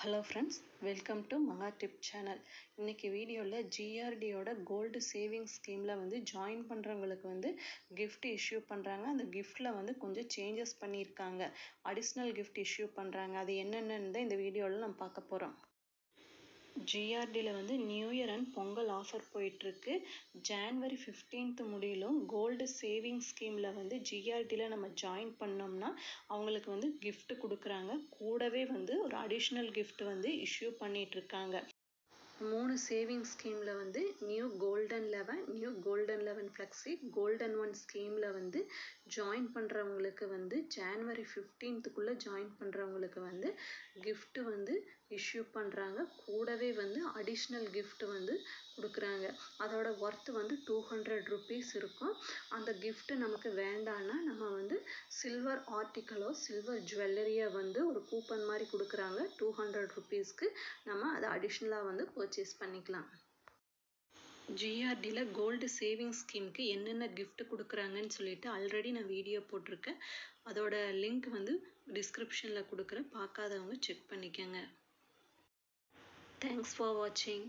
Hello friends, welcome to Maha Tip channel. இன்னைக்கு வீடியோல GRDயோட gold saving ஸ்கீம்ல join பண்றவங்களுக்கு gift issue பண்றாங்க. அந்த giftல கொஞ்சம் changes பண்ணிருக்காங்க. additional gift issue பண்றாங்க. அது என்னன்னு இந்த வீடியோல நம்ம பார்க்க போறோம். GRDல new year and Pongal offer போயிட்டு இருக்கு. ஜனவரி 15th முடியிலும் கோல்டு சேவிங் ஸ்கீம்ல GRDல நம்ம ஜாயின் பண்ணோம்னா அவங்களுக்கு gift கொடுக்குறாங்க. கூடவே ஒரு அடிஷனல் gift இஷ்யூ பண்ணிட்டு இருக்காங்க. 3 சேவிங் ஸ்கீம்ல new golden 11, new golden 11 flexi, golden 1 ஸ்கீம்ல ஜாயின் பண்றவங்களுக்கு ஜனவரி 15க்குள்ள ஜாயின் பண்றவங்களுக்கு gift இஷ்யூ பண்றாங்க. கூடவே அடிஷனல் gift கொடுக்குறாங்க. அதோட ஒர்த் 200 rupees இருக்கும். அந்த gift நமக்கு வேண்டாம்னா நம்ம சில்வர் ஆர்டிகலோ சில்வர் ஜுவல்லரியை ஒரு கூப்பன் மாதிரி கொடுக்குறாங்க. 200 rupeesக்கு நம்ம அதை அடிஷனலா பர்ச்சேஸ் பண்ணிக்கலாம். GRDல கோல்டு சேவிங் ஸ்கீம்க்கு என்னென்ன gift கொடுக்குறாங்கன்னு சொல்லிட்டு ஆல்ரெடி நான் வீடியோ போட்டிருக்கேன். அதோட லிங்க் டிஸ்கிரிப்ஷன்ல கொடுக்குறேன். பார்க்காதவங்க செக் பண்ணிக்கங்க. Thanks for watching.